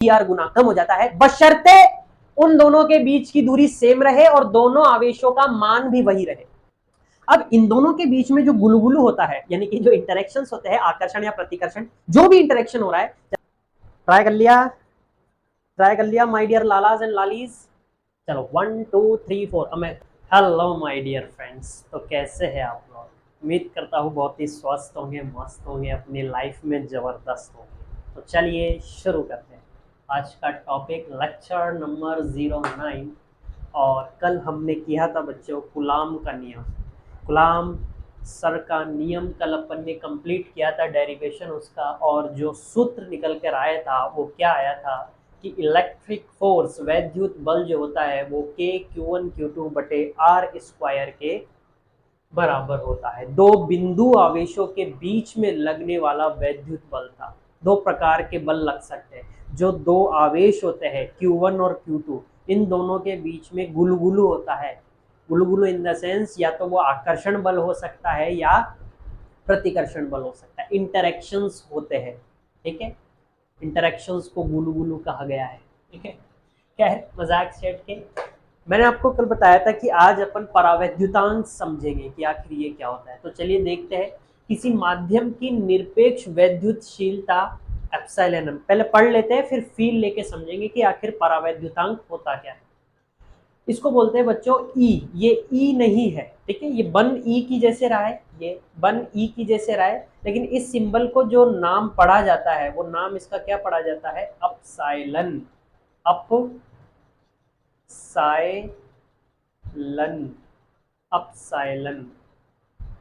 Are गुना कम हो जाता है, बशर्ते उन दोनों के बीच की दूरी सेम रहे और दोनों आवेशों का मान भी वही रहे। अब इन दोनों के बीच में जो गुलगुलू होता है, यानी कि जो इंटरेक्शंस होते हैं, आकर्षण या प्रतिकर्षण, जो भी इंटरेक्शन हो रहा है, ट्राई कर लिया माय डियर लालाज एंड लालीज। चलो 1 2 3 4 अब मैं, हेलो माय डियर फ्रेंड्स, तो कैसे हैं आप लोग? उम्मीद करता हूँ बहुत ही स्वस्थ होंगे, मस्त होंगे, अपनी लाइफ में जबरदस्त होंगे। तो चलिए शुरू करते हैं आज का टॉपिक, लेक्चर नंबर 09। और कल हमने किया था बच्चों कुलाम का नियम, कुलाम सर का नियम कल अपन ने कंप्लीट किया था, डेरिवेशन उसका, और जो सूत्र निकल कर आया था वो क्या आया था कि इलेक्ट्रिक फोर्स, वैद्युत बल जो होता है वो K Q1 Q2 बटे R स्क्वायर के बराबर होता है। दो बिंदु आवेशों के बीच में लगने वाला वैद्युत बल था। दो प्रकार के बल लग सकते हैं, जो दो आवेश होते हैं Q1 और Q2, इन दोनों के बीच में गुलगुलू होता है। गुलगुलू इन द सेंस या तो वो आकर्षण बल हो सकता है या प्रतिकर्षण बल हो सकता है, इंटरेक्शंस होते हैं, ठीक है। इंटरेक्शंस को गुलगुलू कहा गया है, ठीक है। क्या है मजाक सेट के, मैंने आपको कल बताया था कि आज अपन परावैद्युतांक समझेंगे कि आखिर ये क्या होता है। तो चलिए देखते हैं, किसी माध्यम की निरपेक्ष वैद्युतशीलता एप्सिलॉन एम, पहले पढ़ लेते हैं फिर फील लेके समझेंगे कि आखिर परावैद्युतांक होता क्या है। इसको बोलते हैं बच्चों ई, ये ई नहीं है, ठीक है, ये बन ई की जैसे रहा है, ये बन ई की जैसे रहा है, लेकिन इस सिंबल को जो नाम पढ़ा जाता है वो नाम इसका क्या पढ़ा जाता है, अपसाइलन, अपसाइलन, अपसाइलन,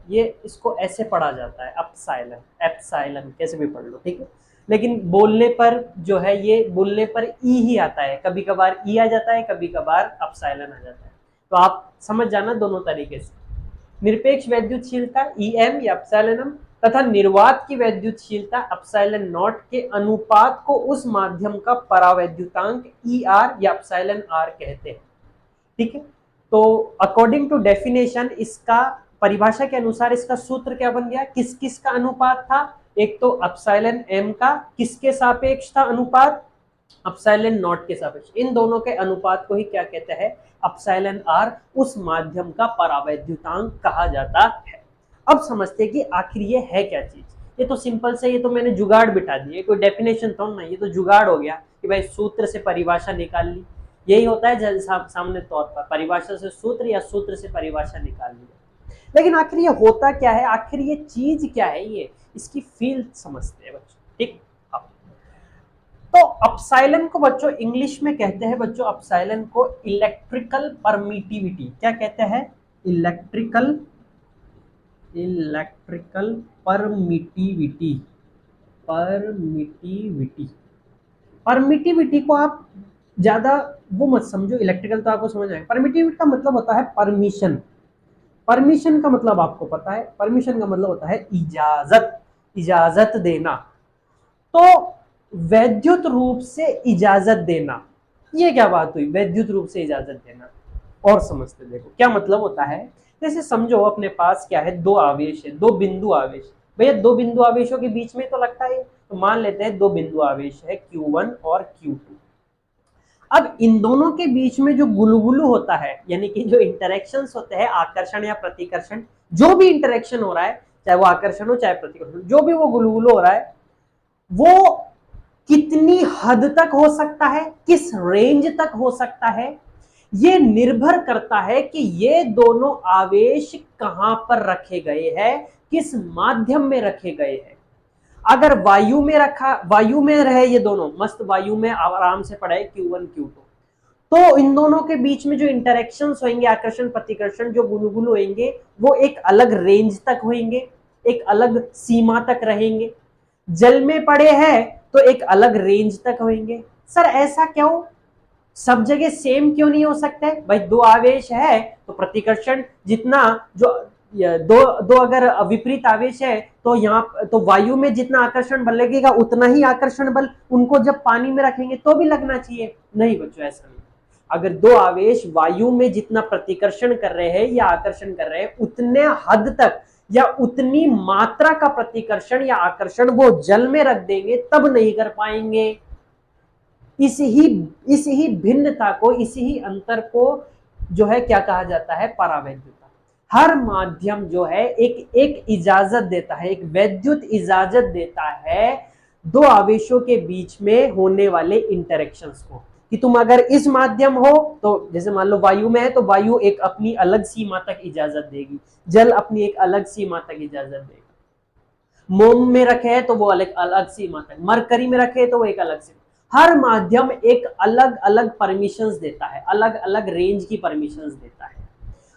ये इसको ऐसे पढ़ा जाता है, अपसाइलन, एप्साइलन, कैसे भी पढ़ लो, ठीक है। लेकिन बोलने पर जो है, ये बोलने पर ई ही आता है, कभी कभार ई आ जाता है, कभी कभार अपसाइलन आ जाता है, तो आप समझ जाना दोनों तरीके से। निरपेक्ष वैद्युतशीलता Em या एप्सिलॉन तथा निर्वात की वैद्युतशीलता एप्सिलॉन नॉट के अनुपात को उस माध्यम का परावैद्युतांक Er या एप्सिलॉन R कहते हैं, ठीक है। तो अकॉर्डिंग टू डेफिनेशन, इसका परिभाषा के अनुसार इसका सूत्र क्या बन गया, किस किस का अनुपात था, एक तो एप्सिलॉन m का किसके सापेक्ष था अनुपात, एप्सिलॉन नॉट के सापेक्ष, इन दोनों के अनुपात को ही क्या कहते हैं, एप्सिलॉन r, उस माध्यम का परावैद्युतांक कहा जाता है। अब समझते हैं कि आखिर ये है क्या चीज। ये तो सिंपल से, ये तो मैंने जुगाड़ बिठा दिए, कोई डेफिनेशन तो नहीं, ये तो जुगाड़ हो गया कि भाई सूत्र से परिभाषा निकाल ली, यही होता है सामने तौर पर, परिभाषा से सूत्र या सूत्र से परिभाषा निकाल ली। लेकिन आखिर ये होता क्या है, आखिर ये चीज क्या है, ये इसकी फील समझते हैं बच्चों, ठीक। तो अपसाइलन को बच्चों इंग्लिश में कहते हैं बच्चों, अपसाइलन को इलेक्ट्रिकल परमिटिविटी, क्या कहते हैं, इलेक्ट्रिकल परमिटिविटी, परमिटिविटी, परमिटिविटी को आप ज्यादा वो मत समझो, इलेक्ट्रिकल तो आपको समझ आएगा। परमिटिविटी का मतलब होता है परमिशन, परमिशन का मतलब आपको पता है, परमिशन का मतलब होता है इजाजत, इजाजत देना। तो वैद्युत रूप से इजाजत देना, ये क्या बात हुई, वैद्युत रूप से इजाजत देना। और समझते देखो क्या मतलब होता है, जैसे समझो अपने पास क्या है, दो आवेश है, दो बिंदु आवेश, भैया दो बिंदु आवेशों के बीच में तो लगता है, तो मान लेते हैं दो बिंदु आवेश है Q1 और Q2। अब इन दोनों के बीच में जो गुलगुलू होता है, यानी कि जो इंटरेक्शंस होते हैं, आकर्षण या प्रतिकर्षण, जो भी इंटरेक्शन हो रहा है, चाहे वो आकर्षण हो चाहे प्रतिकर्षण, जो भी वो गुलगुलू हो रहा है, वो कितनी हद तक हो सकता है, किस रेंज तक हो सकता है, ये निर्भर करता है कि ये दोनों आवेश कहां पर रखे गए हैं, किस माध्यम में रखे गए हैं। अगर वायु में रखा, वायु में रहे ये दोनों, मस्त वायु में आराम से पड़े Q1 Q2, तो इन दोनों के बीच में जो इंटरेक्शंस होंगे, आकर्षण प्रतिकर्षण जो गुलगुलू होंगे, वो एक अलग रेंज तक होंगे, एक अलग सीमा तक रहेंगे। जल में पड़े हैं तो एक अलग रेंज तक होंगे। सर ऐसा क्यों, सब जगह सेम क्यों नहीं हो सकते, भाई दो आवेश है तो प्रतिकर्षण जितना, जो दो दो अगर विपरीत आवेश है तो यहाँ तो वायु में जितना आकर्षण बल लगेगा उतना ही आकर्षण बल उनको जब पानी में रखेंगे तो भी लगना चाहिए। नहीं बच्चों, ऐसा नहीं। अगर दो आवेश वायु में जितना प्रतिकर्षण कर रहे हैं या आकर्षण कर रहे हैं, उतने हद तक या उतनी मात्रा का प्रतिकर्षण या आकर्षण वो जल में रख देंगे तब नहीं कर पाएंगे। इस ही भिन्नता को, इसी ही अंतर को जो है क्या कहा जाता है, परावैद्युता। हर माध्यम जो है एक इजाजत देता है, एक वैद्युत इजाजत देता है दो आवेशों के बीच में होने वाले इंटरेक्शंस को, कि तुम अगर इस माध्यम हो तो जैसे मान लो वायु में है तो वायु एक अपनी अलग सीमा तक इजाजत देगी, जल अपनी एक अलग सीमा तक इजाजत देगा, मोम में रखे है तो वो अलग अलग सीमा तक, मरकरी में रखे तो वो एक अलग सीमा। हर माध्यम एक अलग अलग परमिशंस देता है, अलग अलग रेंज की परमिशंस देता है।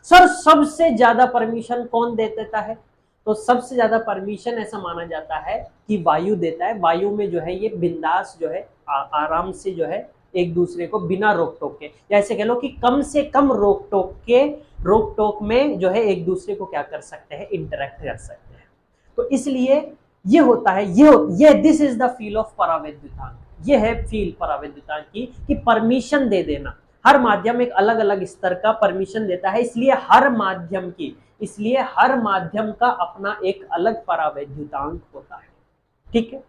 सर सबसे ज्यादा परमिशन कौन दे देता है, तो सबसे ज्यादा परमिशन ऐसा माना जाता है कि वायु देता है। वायु में जो है ये बिंदास जो है आराम से जो है एक दूसरे को बिना रोक टोक के, या ऐसे कह लो कि कम से कम रोक टोक में जो है एक दूसरे को क्या कर सकते हैं, इंटरेक्ट कर सकते हैं। तो इसलिए ये होता है, ये this is the field of परावैद्युतांक, ये है फील परावैद्युतांक की, कि परमिशन दे देना। हर माध्यम एक अलग अलग स्तर का परमिशन देता है, इसलिए हर माध्यम का अपना एक अलग परावैद्युतांक होता है। ठीक है,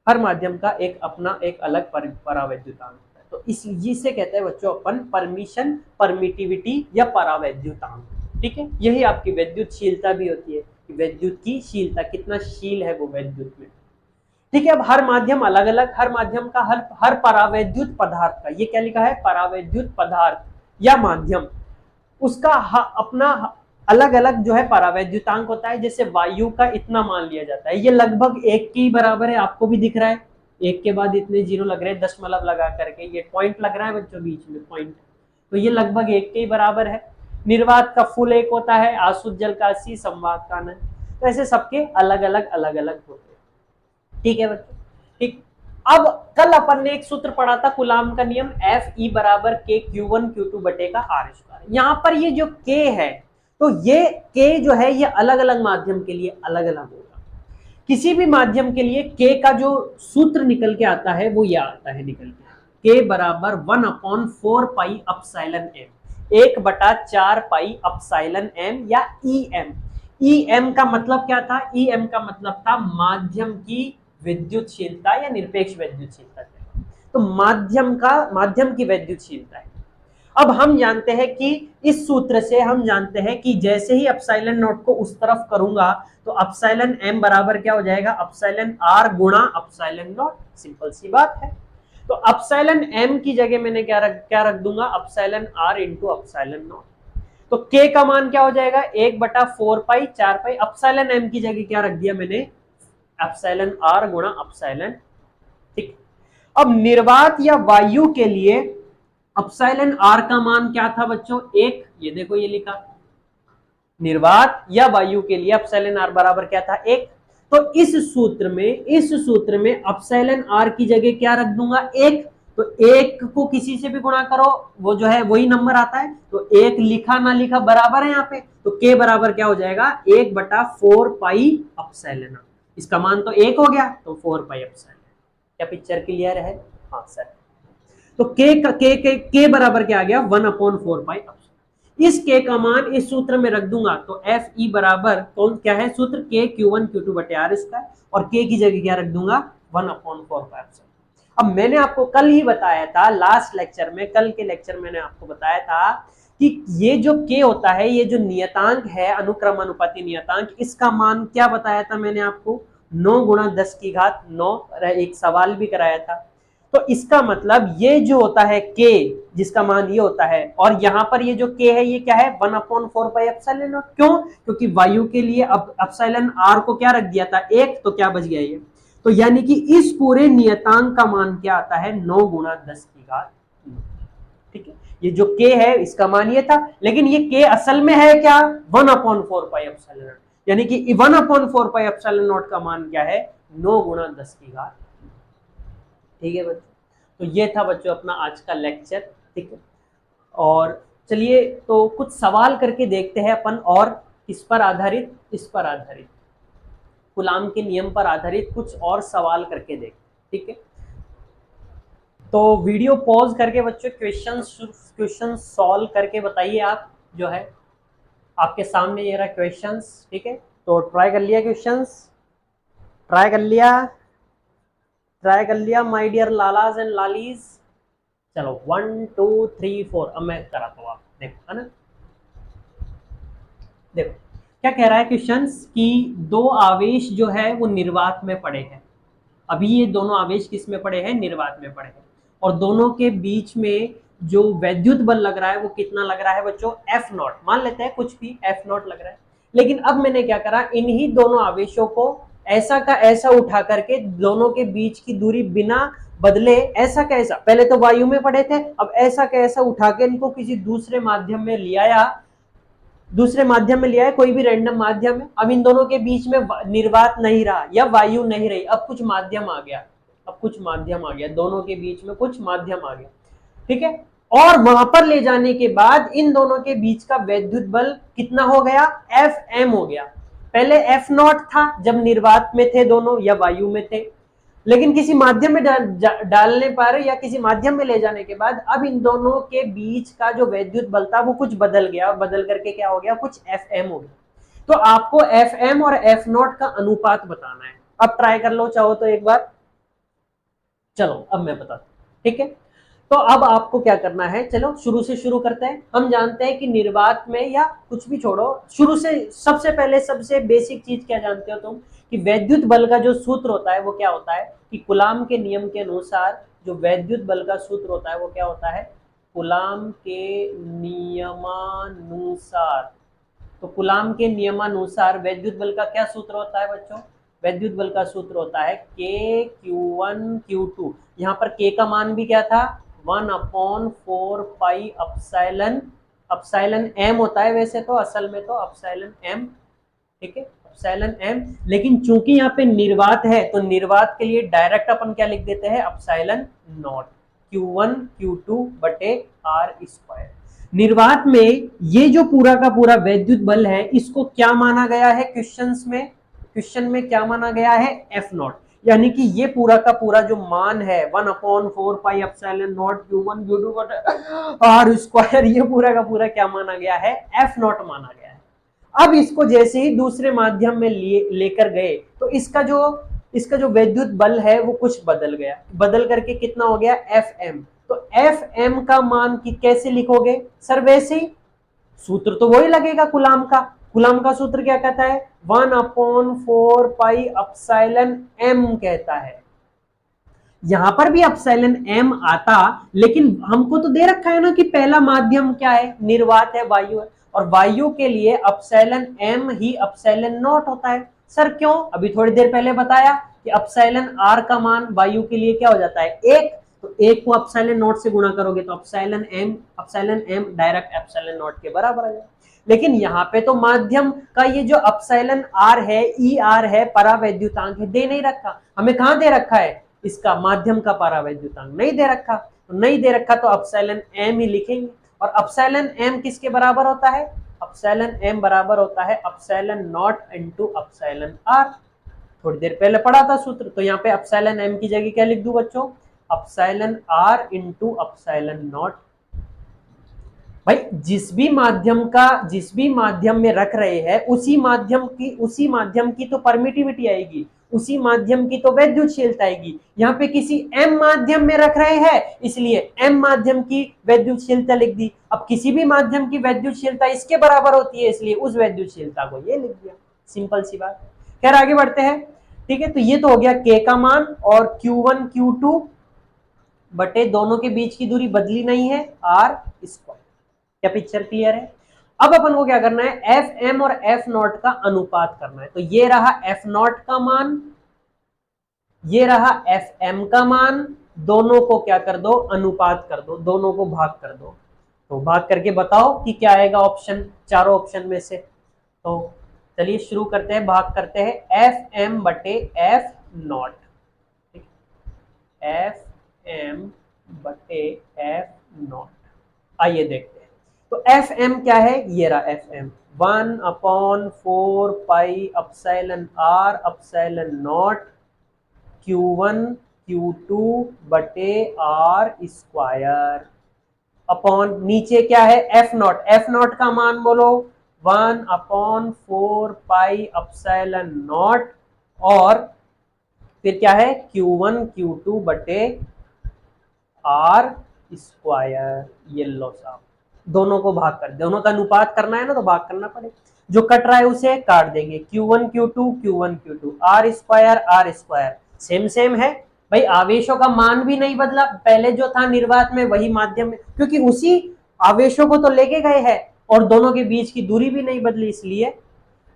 हर माध्यम का एक अपना एक अलग परावैद्युतांक होता है। तो इसे कहते हैं बच्चों अपन परमिशन, परमिटिविटी या परावैद्युतांक। ठीक है, यही आपकी वैद्युतशीलता भी होती है, कि वैद्युत की शीलता, कितना शील है वो वैद्युत में। ठीक है, अब हर माध्यम अलग अलग, हर माध्यम का हर परावैद्युत पदार्थ का, ये क्या लिखा है, परावैद्युत पदार्थ या माध्यम, उसका अपना अलग अलग जो है परावैद्युतांक होता है। जैसे वायु का इतना मान लिया जाता है, ये लगभग 1 के बराबर है, आपको भी दिख रहा है, 1 के बाद इतने जीरो लग रहे हैं, दशमलव लगा करके ये पॉइंट लग रहा है बच्चों बीच में पॉइंट, तो ये लगभग 1 के बराबर है। निर्वात का फुल 1 होता है, आसुत जल का 80, संवात का 9। तो ऐसे सबके अलग अलग होते हैं। ठीक है बच्चों, ठीक। अब कल अपन ने एक सूत्र पढ़ा था कूलाम का नियम, एफ ई बराबर के Q1 Q2 बटे का R स्क्वायर। यहाँ पर ये जो K है, तो ये K जो है ये अलग अलग माध्यम के लिए अलग अलग होगा। किसी भी माध्यम के लिए K का जो सूत्र निकल के आता है वो यह आता है निकल के, K बराबर 1/4 pi epsilon M, 1/4 pi epsilon M या EM। EM का मतलब क्या था, EM का मतलब था माध्यम की विद्युतशीलता या निरपेक्ष विद्युतशीलता। तो माध्यम की विद्युतशीलता है। अब हम जानते हैं कि इस सूत्र से हम जानते हैं कि जैसे ही अपसाइलन नॉट को उस तरफ करूंगा तो अपसाइलन M बराबर क्या हो जाएगा, अपसाइलन R गुणा अपसाइलन नॉट, सिंपल सी बात है। तो अपसाइलन M की जगह मैंने क्या रख दूंगा, epsilon R into epsilon not. तो K का मान क्या हो जाएगा, 1/4 पाई 4 पाई, अपसाइलन M की जगह क्या रख दिया मैंने, एप्सिलॉन R गुणा एप्सिलॉन। ठीक, अब निर्वात या वायु के लिए एप्सिलॉन R का मान क्या था बच्चों, 1। ये देखो ये लिखा, निर्वात या वायु के लिए एप्सिलॉन R बराबर क्या था, 1। तो इस सूत्र में एप्सिलॉन R की जगह क्या रख दूंगा, 1। तो 1 को किसी से भी गुणा करो वो जो है वही नंबर आता है, तो 1 लिखा ना लिखा बराबर है यहाँ पे। तो K बराबर क्या हो जाएगा, 1/4 पाई एप्सिलॉन। इसका मान तो 1 हो गया, तो 4 पाई एप्सिलॉन। क्या पिक्चर क्लियर है, हाँ सर। तो K बराबर क्या आ गया, 1/4 पाई एप्सिलॉन। इस K का मान इस सूत्र में रख दूंगा तो FE बराबर कौन क्या है सूत्र, K Q1 Q2 बटे R स्क्वायर, और K की जगह क्या रख दूंगा, 1/4 पाई एप्सिलॉन। अब मैंने आपको कल ही बताया था, लास्ट लेक्चर में, कल के लेक्चर मैंने आपको बताया था कि ये जो K होता है, ये जो नियतांक है, अनुक्रमानुपाती नियतांक, इसका मान क्या बताया था मैंने आपको, 9 गुणा 10 की घात 9। एक सवाल भी कराया था। तो इसका मतलब ये जो होता है K, जिसका मान ये होता है, और यहाँ पर ये जो K है ये क्या है, 1/4 पाई एप्सिलॉन। क्यों, क्योंकि वायु के लिए अब एप्सिलॉन R को क्या रख दिया था, 1, तो क्या बच गया ये, तो यानी कि इस पूरे नियतांक का मान क्या आता है, 9 गुणा 10 की घात। ठीक है, ये जो K है इसका मान ये था, लेकिन ये K असल में है क्या, 1/4 पाई एप्सिलॉन, यानी कि 1/4 पाई एप्सिलॉन नॉट का मान क्या है, 9 गुणा 10 की घात। ठीक है बच्चों, तो ये था बच्चों अपना आज का लेक्चर। ठीक है, और चलिए तो कुछ सवाल करके देखते हैं अपन, और किस पर आधारित, इस पर आधारित, कूलाम के नियम पर आधारित कुछ और सवाल करके देखते। ठीक है, तो वीडियो पॉज करके बच्चों क्वेश्चन सॉल्व करके बताइए। आप जो है आपके सामने ये रहा क्वेश्चंस। ठीक है, तो ट्राई कर लिया क्वेश्चंस, ट्राई कर लिया माय डियर लालाज एंड लालीज। चलो 1 2 3 4, अब मैं कराता हूँ, आप देखो है ना। देखो क्या कह रहा है क्वेश्चन कि दो आवेश जो है वो निर्वात में पड़े हैं। अभी ये दोनों आवेश किस में पड़े हैं? निर्वात में पड़े हैं। और दोनों के बीच में जो वैद्युत बल लग रहा है वो कितना लग रहा है बच्चों? एफ नॉट मान लेते हैं, कुछ भी एफ नॉट लग रहा है। लेकिन अब मैंने क्या करा, इन्हीं दोनों आवेशों को ऐसा का ऐसा उठा करके दोनों के बीच की दूरी बिना बदले, ऐसा का ऐसा, पहले तो वायु में पड़े थे, अब ऐसा का ऐसा उठा के इनको किसी दूसरे माध्यम में ले आया, दूसरे माध्यम में लिया है, कोई भी रैंडम माध्यम है। अब इन दोनों के बीच में निर्वात नहीं रहा या वायु नहीं रही, अब कुछ माध्यम आ गया, अब कुछ माध्यम आ गया, दोनों के बीच में कुछ माध्यम आ गया, ठीक है। और वहां पर ले जाने के बाद इन दोनों के बीच का वैद्युत बल कितना हो गया? एफ एम हो गया। पहले एफ नॉट था जब निर्वात में थे दोनों या वायु में थे, लेकिन किसी माध्यम में डालने पर या किसी माध्यम में ले जाने के बाद अब इन दोनों के बीच का जो वैद्युत बल था वो कुछ बदल गया, और बदल करके क्या हो गया? कुछ एफ एम हो गया। तो आपको एफ एम और एफ नॉट का अनुपात बताना है। अब ट्राई कर लो चाहो तो एक बार। चलो अब मैं बताता हूं, ठीक है। तो अब आपको क्या करना है, चलो शुरू से शुरू करते हैं। हम जानते हैं कि निर्वात में, या कुछ भी छोड़ो, शुरू से सबसे पहले सबसे बेसिक चीज क्या जानते हो तुम? कि वैद्युत बल का जो सूत्र होता है वो क्या होता है? कि कूलाम के नियम के अनुसार जो वैद्युत बल का सूत्र होता है वो क्या होता है? कूलाम के नियमानुसार। तो कूलाम के नियमानुसार वैद्युत बल का क्या सूत्र होता है बच्चों? वैद्युत बल का सूत्र होता है K Q1 Q2। यहाँ पर K का मान भी क्या था? 1/4 पाई अपसाइलन, अपसाइलन m होता है वैसे तो, असल में तो अपसाइलन m, ठीक है, अपसाइलन m। लेकिन चूंकि यहाँ पे निर्वात है तो निर्वात के लिए डायरेक्ट अपन क्या लिख देते हैं? अपसाइलन नॉट Q1 Q2 बटे R स्क्वायर। निर्वात में ये जो पूरा का पूरा वैद्युत बल है इसको क्या माना गया है क्वेश्चंस में? क्वेश्चन में क्या माना गया है? F not. यानी कि ये पूरा का पूरा जो मान है 1/4 pi epsilon not Q1 Q2 R square, ये पूरा का पूरा क्या माना गया है? एफ नॉट माना गया है। अब इसको जैसे ही दूसरे माध्यम में लेकर गए तो इसका जो वैद्युत बल है वो कुछ बदल गया, बदल करके कितना हो गया? F M. तो एफ एम का मान की कैसे लिखोगे सर? वैसे ही सूत्र तो वही लगेगा कूलाम का। कूलाम का सूत्र क्या कहता है? 1/4 पाई अपसाइलन एम कहता है। यहां पर भी अपसाइलन एम आता, लेकिन हमको तो दे रखा है ना कि पहला माध्यम क्या है? निर्वात है, वायु है, और वायु के लिए epsilon M he epsilon not होता है। सर क्यों? अभी थोड़ी देर पहले बताया कि अपसाइलन आर का मान वायु के लिए क्या हो जाता है? 1। तो 1 को अपसाइलन नॉट से गुणा करोगे तो epsilon M direct epsilon naught के बराबर आ जाएगा। लेकिन यहाँ पे तो माध्यम का ये जो अपसाइलन आर है, ई आर है, परावैद्युतांक है, दे नहीं रखा। हमें कहाँ दे रखा है? इसका माध्यम का परावैद्युतांक नहीं दे रखा। तो नहीं दे रखा तो अपसाइलन एम ही लिखेंगे। और अपसाइलन एम किसके बराबर होता है? अपसाइलन एम बराबर होता है epsilon naught into epsilon R. थोड़ी देर पहले पढ़ा था सूत्र, तो यहाँ पे अपसाइलन एम की जगह क्या लिख दूं बच्चों? Epsilon R into epsilon naught. भाई जिस भी माध्यम में रख रहे हैं उसी माध्यम की तो परमिटिविटी आएगी, उसी माध्यम की तो वैद्युतशीलता आएगी। यहाँ पे किसी एम माध्यम में रख रहे हैं इसलिए एम माध्यम की वैद्युतशीलता लिख दी। अब किसी भी माध्यम की वैद्युतशीलता इसके बराबर होती है इसलिए उस वैद्युतशीलता को ये लिख दिया। सिंपल सी बात। खैर आगे बढ़ते हैं, ठीक है। तो ये तो हो गया के का मान, और Q1 Q2 बटे दोनों के बीच की दूरी बदली नहीं है, आर स्क्वायर। क्या पिक्चर क्लियर है? अब अपन को क्या करना है? एफ एम और एफ नॉट का अनुपात करना है। तो ये रहा एफ नॉट का मान, ये रहा एफ एम का मान, दोनों को क्या कर दो? अनुपात कर दो, दोनों को भाग कर दो। तो भाग करके बताओ कि क्या आएगा ऑप्शन, चारों ऑप्शन में से। तो चलिए शुरू करते हैं, भाग करते हैं। एफ एम बटे एफ नॉट, एफ एम बटे एफ नॉट। आइए देखते हैं। तो एफ एम क्या है? ये रहा F M 1/4 pi epsilon R epsilon naught Q1 Q2 बटे आर स्क्वायर अपॉन नीचे क्या है? F not. एफ नॉट का मान बोलो 1/4 पाई अपसाइलन नॉट, और फिर क्या है? Q1 Q2 बटे आर स्क्वायर, ये लो साहब, दोनों को भाग कर, दोनों का अनुपात करना है ना, तो भाग करना पड़ेगा। जो कट रहा है उसे काट देंगे, Q1 Q2 Q1 Q2, are square same same है भाई। आवेशों का मान भी नहीं बदला, पहले जो था निर्वात में वही माध्यम में, क्योंकि उसी आवेशों को तो लेके गए हैं और दोनों के बीच की दूरी भी नहीं बदली, इसलिए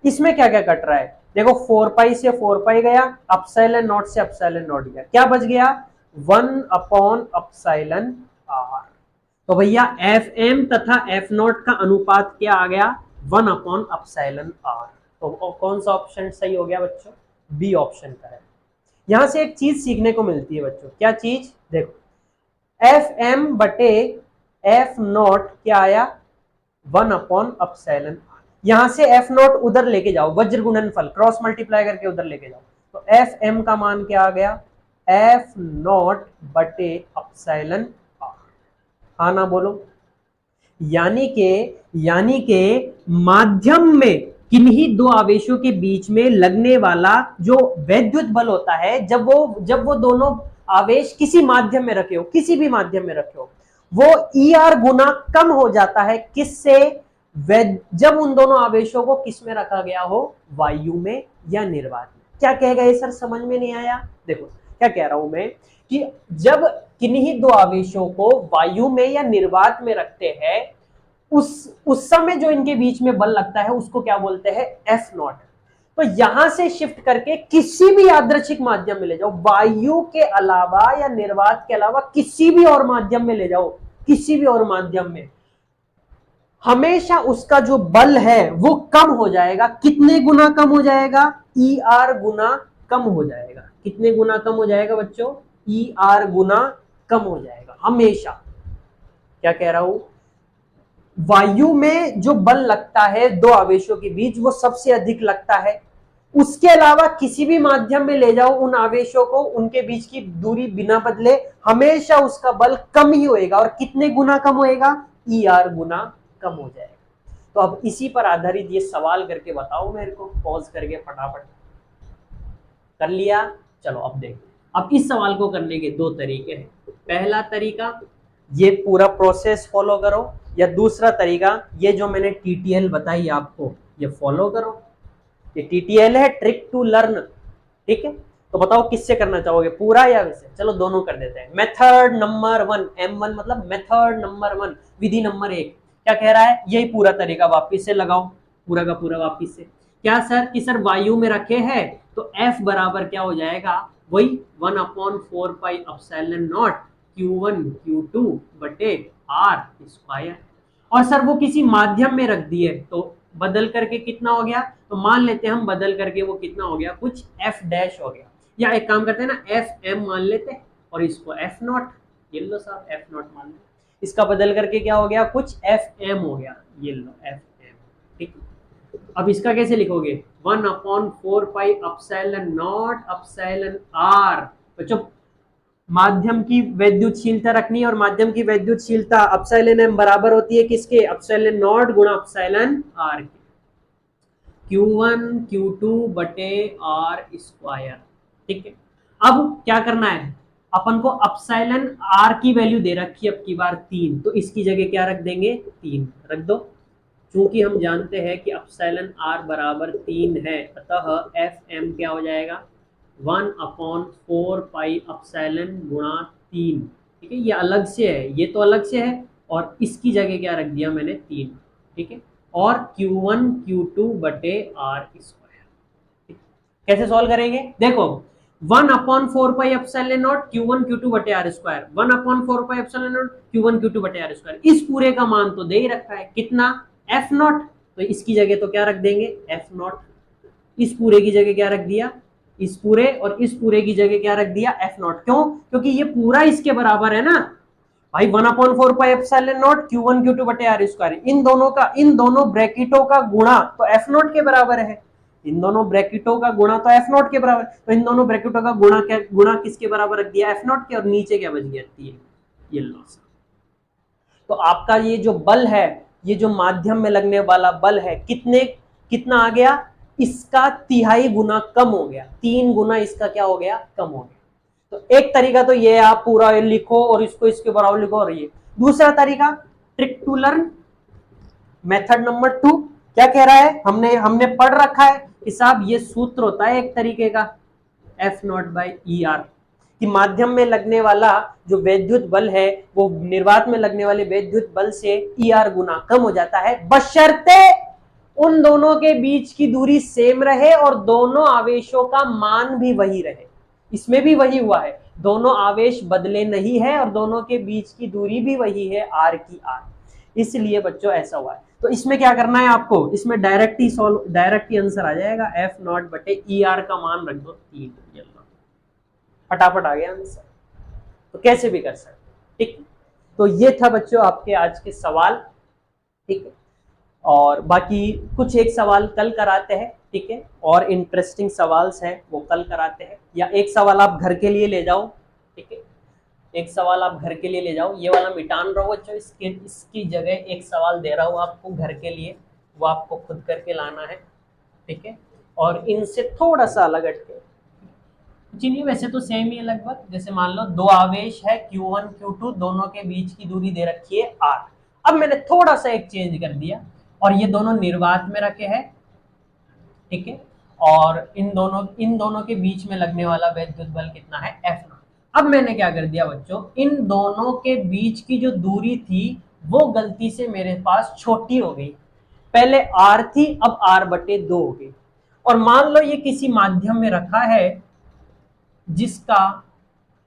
इसमें क्या क्या कट रहा है देखो, 4 पाई से 4 पाई गया, अपसाइलन नॉट से अपसाइलन नॉट गया, क्या बच गया 1 अपॉन अपसाइलन आर। तो भैया एफ एम तथा एफ नॉट का अनुपात क्या आ गया 1 अपॉन अपसाइलन आर। तो कौन सा ऑप्शन सही हो गया बच्चों, बी ऑप्शन का है। यहां से एक चीज सीखने को मिलती है बच्चों, क्या चीज देखो, एफ एम बटे एफ नॉट क्या आया 1 अपॉन अपसाइलन, यहां से एफ नॉट उधर लेके जाओ, वज्र गुणनफल क्रॉस मल्टीप्लाई करके उधर लेके जाओ, तो एफ एम का मान क्या आ गया एफ नॉट बटे अपसाइलन आर। हाँ ना बोलो, यानी के माध्यम में किन्हीं दो आवेशों के बीच में लगने वाला जो वैद्युत बल होता है, जब वो दोनों आवेश किसी माध्यम में रखे हो, किसी भी माध्यम में रखे हो, वो ई आर गुना कम हो जाता है किससे, जब उन दोनों आवेशों को किस में रखा गया हो, वायु में या निर्वात में। क्या कह गए सर, समझ में नहीं आया? देखो क्या कह रहा हूं मैं कि जब किन्हीं दो आवेशों को वायु में या निर्वात में रखते हैं, उस समय जो इनके बीच में बल लगता है उसको क्या बोलते हैं, एफ नॉट। तो यहां से शिफ्ट करके किसी भी यादृच्छिक माध्यम में ले जाओ, वायु के अलावा या निर्वात के अलावा किसी भी और माध्यम में ले जाओ, किसी भी और माध्यम में, हमेशा उसका जो बल है वो कम हो जाएगा। कितने गुना कम हो जाएगा, ई आर गुना कम हो जाएगा। कितने गुना कम हो जाएगा बच्चों, ई आर गुना कम हो जाएगा हमेशा। क्या कह रहा हूं, वायु में जो बल लगता है दो आवेशों के बीच वो सबसे अधिक लगता है, उसके अलावा किसी भी माध्यम में ले जाओ उन आवेशों को, उनके बीच की दूरी बिना बदले हमेशा उसका बल कम ही होएगा। और कितने गुना कम होएगा, ई आर गुना कम हो जाएगा। तो अब इसी पर आधारित ये सवाल करके बताओ मेरे को, पॉज करके फटाफट। कर लिया? चलो अब देखो, अब इस सवाल को करने के दो तरीके हैं। पहला तरीका ये पूरा प्रोसेस फॉलो करो, या दूसरा तरीका ये जो मैंने टीटीएल बताई आपको ये फॉलो करो। ये टीटीएल है, ट्रिक टू लर्न, ठीक है? तो बताओ किससे करना चाहोगे, पूरा या वैसे? चलो दोनों कर देते हैं। मेथड नंबर 1, M1 मतलब मेथड नंबर 1, विधि नंबर 1 क्या कह रहा है, यही पूरा तरीका वापिस से लगाओ, पूरा का पूरा वापिस से। क्या सर कि सर वायु में रखे हैं तो F बराबर क्या हो जाएगा, वही 1 अपॉन 4 पाई अपसाइलन नॉट Q1 Q2 बटे R स्क्वायर। और सर वो किसी माध्यम में रख दिए तो बदल करके कितना हो गया, तो मान लेते हैं हम बदल करके वो कितना हो गया, कुछ F डैश हो गया, या एक काम करते हैं ना FM मान लेते हैं और इसको F नॉट, ये लो साहब F नॉट मान लेते, इसका बदल करके क्या हो गया, कुछ FM हो गया, ये लो FM, ठीक। अब इसका कैसे लिखोगे, 1 upon 4 pi epsilon not epsilon R। बच्चों माध्यम की वैद्युतशीलता रखनी है, और माध्यम की वैद्युतशीलता अपसाइलन m बराबर होती है किसके, अपसाइलन नॉट गुणा अपसाइलन r के, Q1 Q2 बटे R स्क्वायर, ठीक है। अब क्या करना है, अपन को अपसाइलन r की वैल्यू दे रखी है अब की बार 3, तो इसकी जगह क्या रख देंगे, 3 रख दो। चूंकि हम जानते हैं कि अपसाइलन r बराबर 3 है, अतः FM क्या हो जाएगा 1 अपॉन 4 पाई अपसाइलन गुणा 3, ठीक है। ये अलग से है, ये तो अलग से है, और इसकी जगह क्या रख दिया मैंने 3, ठीक है। और Q1 Q2 बटे R स्क्वायर। कैसे सॉल्व करेंगे, देखो 1 अपॉन 4 पाई अपसाइलन नॉट Q1 Q2 बटे R स्क्वायर, 1 अपॉन 4 पाई अपसाइलन नॉट Q1 Q2 बटे R स्क्वायर, इस पूरे का मान तो दे ही रखा है कितना, F नॉट, तो इसकी जगह तो क्या रख देंगे F नॉट, इस पूरे की जगह क्या रख दिया, इस पूरे, और इस पूरे की जगह क्या रख दिया F नॉट। क्यों, क्योंकि ये पूरा इसके बराबर है ना भाई, 1 upon 4 pi epsilon not Q1 Q2 बटे R स्क्वायर, इन दोनों ब्रैकेटों का गुणा तो F नॉट के बराबर है, इन दोनों ब्रैकेटों का गुणा तो F नॉट के बराबर, तो इन दोनों ब्रैकेटों का गुणा किसके बराबर रख दिया, F नॉट के, और नीचे क्या बच गया 3, ये लॉस। तो आपका ये जो बल है, ये जो माध्यम में लगने वाला बल है, कितना आ गया, इसका 3/3 गुना कम हो गया, 3 गुना इसका क्या हो गया, कम हो गया। तो एक तरीका तो ये आप पूरा लिखो और इसको इसके बराबर लिखो और ये। दूसरा तरीका trick to learn, method number 2 क्या कह रहा है, हमने हमने पढ़ रखा है कि साहब ये सूत्र होता है एक तरीके का F not by E R, कि माध्यम में लगने वाला जो वैद्युत बल है वो निर्वात में लगने वाले वैद्युत बल से ई आर गुना कम हो जाता है, बशर्ते उन दोनों के बीच की दूरी सेम रहे और दोनों आवेशों का मान भी वही रहे। इसमें भी वही हुआ है, दोनों आवेश बदले नहीं है और दोनों के बीच की दूरी भी वही है आर की आर, इसलिए बच्चों ऐसा हुआ है। तो इसमें क्या करना है आपको, इसमें डायरेक्ट ही आंसर आ जाएगा, एफ नॉट बटे ई आर का मान रख दो 3, फटाफट आ गया आंसर। तो कैसे भी कर सकते, ठीक। तो ये था बच्चों आपके आज के सवाल, ठीक है, और बाकी कुछ एक सवाल कल कराते हैं, ठीक है, और इंटरेस्टिंग सवाल हैं वो कल कराते हैं, या एक सवाल आप घर के लिए ले जाओ, ठीक है, एक सवाल आप घर के लिए ले जाओ, ये वाला मिटान रहो बच्चों, इसकी जगह एक सवाल दे रहा हूँ आपको घर के लिए, वो आपको खुद करके लाना है, ठीक है, और इनसे थोड़ा सा अलग हटके, जी नहीं वैसे तो सेम ही है लगभग, जैसे मान लो दो आवेश है Q1 Q2, दोनों के बीच की दूरी दे रखी है R, अब मैंने थोड़ा सा एक चेंज कर दिया और ये दोनों निर्वात में रखे हैं, ठीक है, और इन दोनों के बीच में लगने वाला वैद्युत बल कितना है F0। अब मैंने क्या कर दिया बच्चों, इन दोनों के बीच की जो दूरी थी वो गलती से मेरे पास छोटी हो गई, पहले R थी अब R/2 हो गई, और मान लो ये किसी माध्यम में रखा है जिसका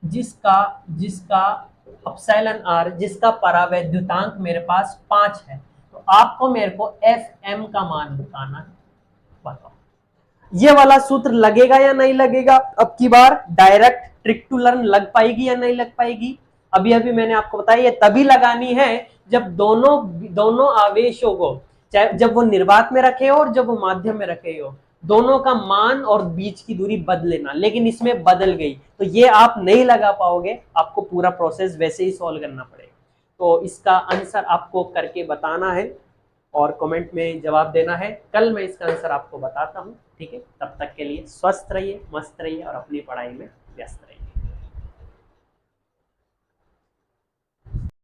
जिसका जिसका एप्सिलॉन आर, जिसका परावैद्युतांक मेरे पास 5 है, तो आपको मेरे को Fm का मान बताना है, बताओ ये वाला सूत्र लगेगा या नहीं लगेगा, अब की बार डायरेक्ट ट्रिक टू लर्न लग पाएगी या नहीं लग पाएगी। अभी अभी मैंने आपको बताया ये तभी लगानी है जब दोनों आवेशों को, चाहे जब वो निर्वात में रखे हो और जब वो माध्यम में रखे हो, दोनों का मान और बीच की दूरी बदलेना, लेकिन इसमें बदल गई तो ये आप नहीं लगा पाओगे, आपको पूरा प्रोसेस वैसे ही सॉल्व करना पड़ेगा। तो इसका आंसर आपको करके बताना है और कमेंट में जवाब देना है, कल मैं इसका आंसर आपको बताता हूँ, ठीक है। तब तक के लिए स्वस्थ रहिए, मस्त रहिए और अपनी पढ़ाई में व्यस्त रहिए।